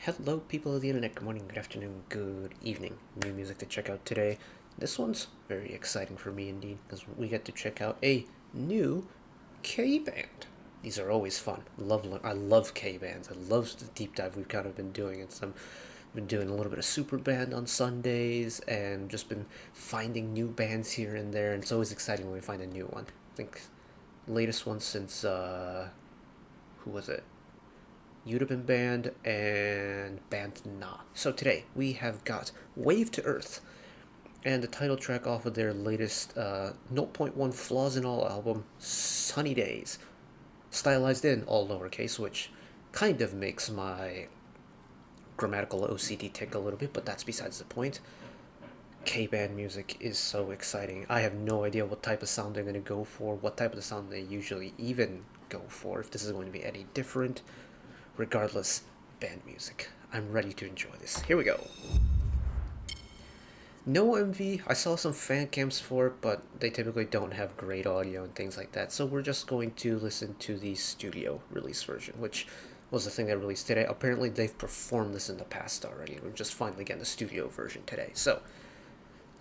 Hello, people of the internet. Good morning, good afternoon, good evening. New music to check out today. This one's very exciting for me indeed, because we get to check out a new K band. These are always fun. I love K bands. I love the deep dive we've kind of been doing. Been doing a little bit of super band on Sundays, and just been finding new bands here and there. And it's always exciting when we find a new one. I think the latest one since who was it? Udabin Band and Band Na. So today we have got Wave to Earth and the title track off of their latest zero point 0.1 Flaws in All album, Sunny Days. Stylized in all lowercase, which kind of makes my grammatical OCD tick a little bit, but that's besides the point. K-band music is so exciting. I have no idea what type of sound they're going to go for, what type of sound they usually even go for, if this is going to be any different. Regardless, band music. I'm ready to enjoy this. Here we go. No MV. I saw some fan cams for it, but they typically don't have great audio and things like that. So we're just going to listen to the studio release version, which was the thing they released today. Apparently they've performed this in the past already. We're just finally getting the studio version today. So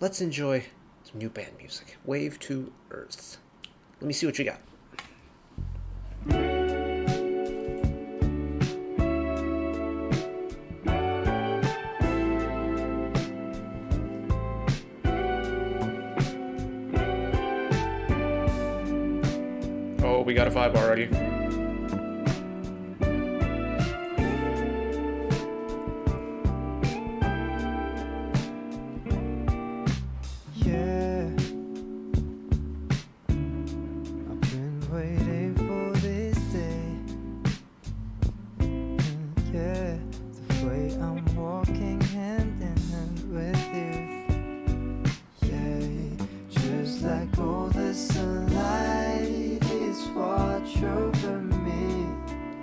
let's enjoy some new band music. Wave to Earth. Let me see what you got. Oh, we got a vibe already. Yeah, I've been waiting for this day. Yeah, the way I'm walking hand in hand with you. Yeah, just like all the sunlight. Watch over me.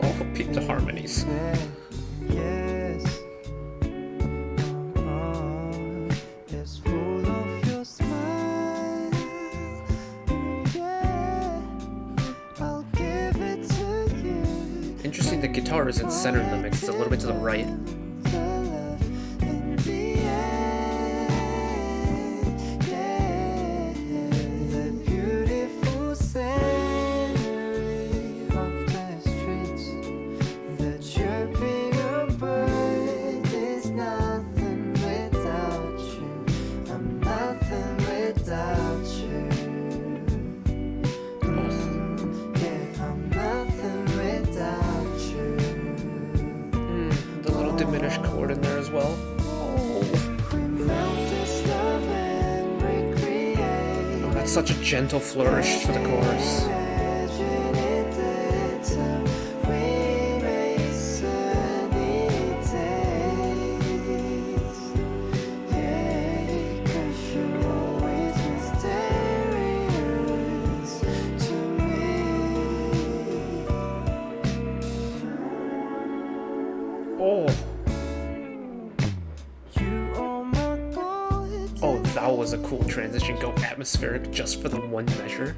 Oh, peep the harmonies. Yes. It's full of your smile. Yeah. I'll give it to you. Interesting, the guitar isn't centered in the mix, it's a little bit to the right. Diminished chord in there as well. Oh, that's such a gentle flourish for the chorus. Oh, that was a cool transition. Go atmospheric just for the one measure.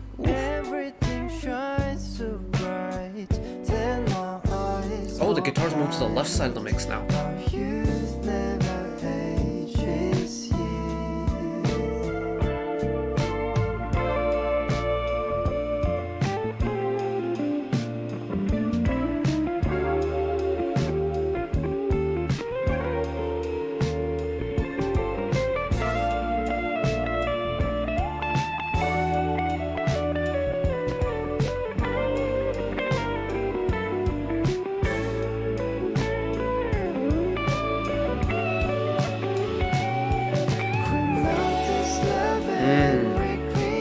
Oh, the guitars moved to the left side of the mix now.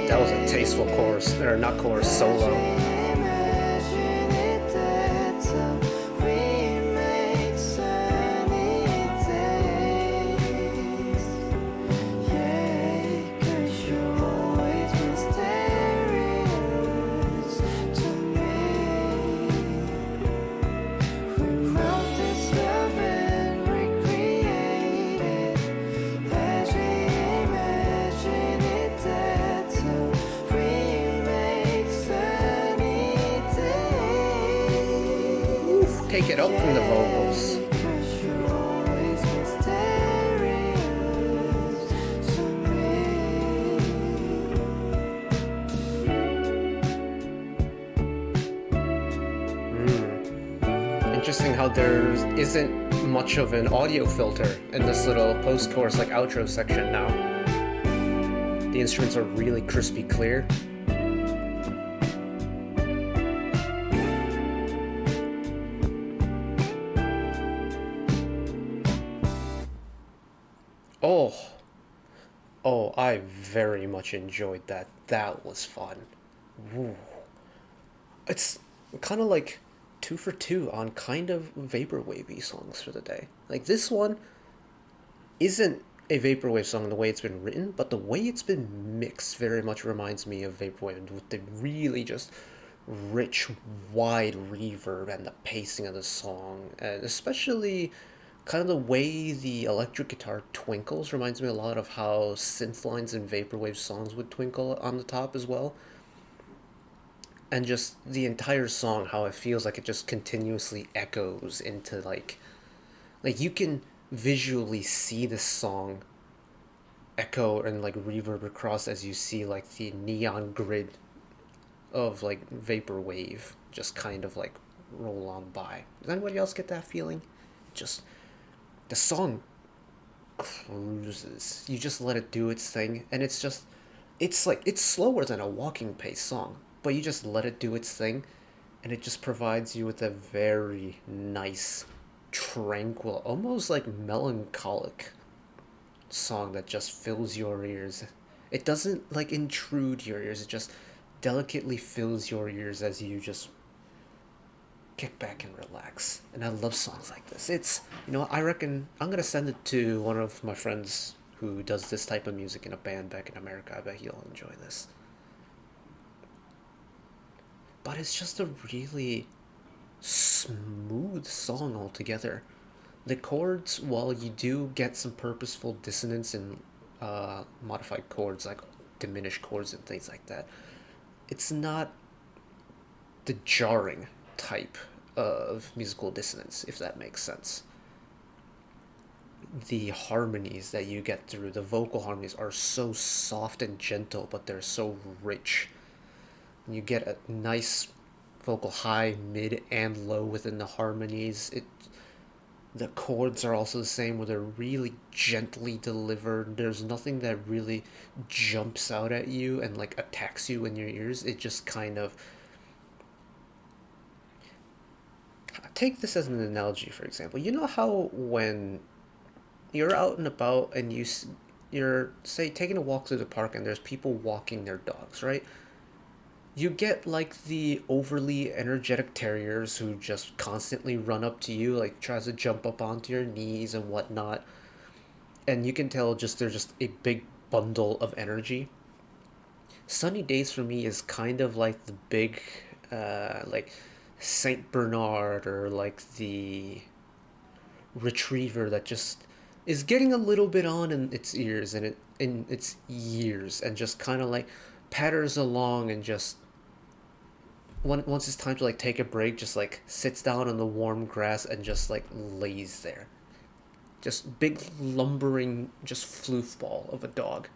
That was a tasteful chorus, or not chorus, solo. Take it up from the vocals. how there isn't much of an audio filter in this little post-chorus like outro section now. The instruments are really crispy clear. Oh, I very much enjoyed that. That was fun. Woo. It's kind of like 2 for 2 on kind of vaporwavy songs for the day. Like this one isn't a vaporwave song in the way it's been written, but the way it's been mixed very much reminds me of vaporwave with the really just rich, wide reverb and the pacing of the song, and especially kind of the way the electric guitar twinkles reminds me a lot of how synth lines in vaporwave songs would twinkle on the top as well. And just the entire song, how it feels like it just continuously echoes into like you can visually see this song echo and like reverb across as you see like the neon grid of like vaporwave just kind of like roll on by. Does anybody else get that feeling? Just the song cruises. You just let it do its thing, and it's slower than a walking pace song, but you just let it do its thing, and it just provides you with a very nice, tranquil, almost like melancholic song that just fills your ears. It doesn't like intrude your ears, it just delicately fills your ears as you just kick back and relax. And I love songs like this. I reckon I'm gonna send it to one of my friends who does this type of music in a band back in America. I bet he'll enjoy this. But it's just a really smooth song altogether. The chords, while you do get some purposeful dissonance in modified chords, like diminished chords and things like that, it's not the jarring type of musical dissonance, if that makes sense. The harmonies that you get through, the vocal harmonies, are so soft and gentle, but they're so rich. And you get a nice vocal high, mid, and low within the harmonies. The chords are also the same, where they're really gently delivered. There's nothing that really jumps out at you and like attacks you in your ears. It just kind of, take this as an analogy, for example. You know how when you're out and about and you're say taking a walk through the park and there's people walking their dogs, right? You get like the overly energetic terriers who just constantly run up to you, like tries to jump up onto your knees and whatnot, and you can tell just they're just a big bundle of energy. Sunny Days for me is kind of like the big like Saint Bernard, or like the retriever that just is getting a little bit on in its ears and in its years, and just kind of like patters along, and just once it's time to like take a break, just like sits down on the warm grass and just like lays there. Just big lumbering just floofball of a dog.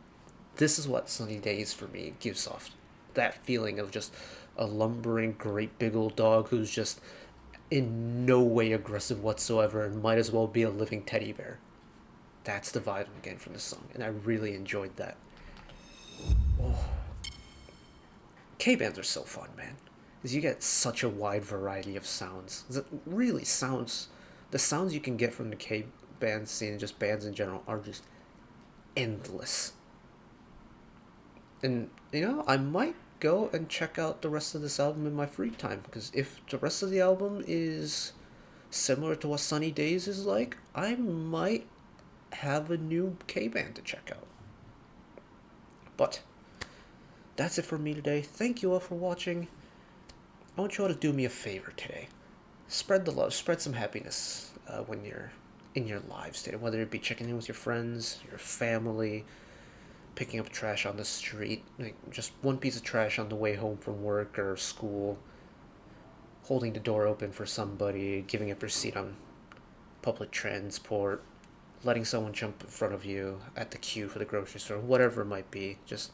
This is what Sunny Days for me gives off. That feeling of just a lumbering great big old dog who's just in no way aggressive whatsoever and might as well be a living teddy bear. That's the vibe I'm getting from this song, and I really enjoyed that. Oh. K-bands are so fun, man. Because you get such a wide variety of sounds. Really, the sounds you can get from the K-band scene, and just bands in general, are just endless. And, I might go and check out the rest of this album in my free time, because if the rest of the album is similar to what Sunny Days is like, I might have a new K-band to check out. But that's it for me today. Thank you all for watching. I want you all to do me a favor today. Spread the love, spread some happiness when you're in your lives today, whether it be checking in with your friends, your family, picking up trash on the street, like just one piece of trash on the way home from work or school, holding the door open for somebody, giving up your seat on public transport, letting someone jump in front of you at the queue for the grocery store, whatever it might be. Just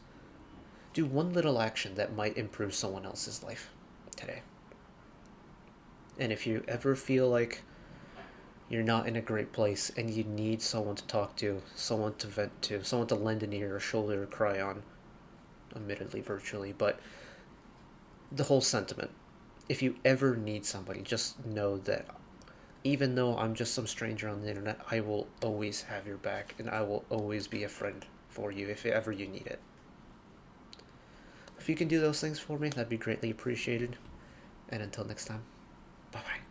do one little action that might improve someone else's life today. And if you ever feel like you're not in a great place and you need someone to talk to, someone to vent to, someone to lend an ear or shoulder to cry on, admittedly virtually, but the whole sentiment. If you ever need somebody, just know that even though I'm just some stranger on the internet, I will always have your back and I will always be a friend for you if ever you need it. If you can do those things for me, that'd be greatly appreciated. And until next time, bye bye.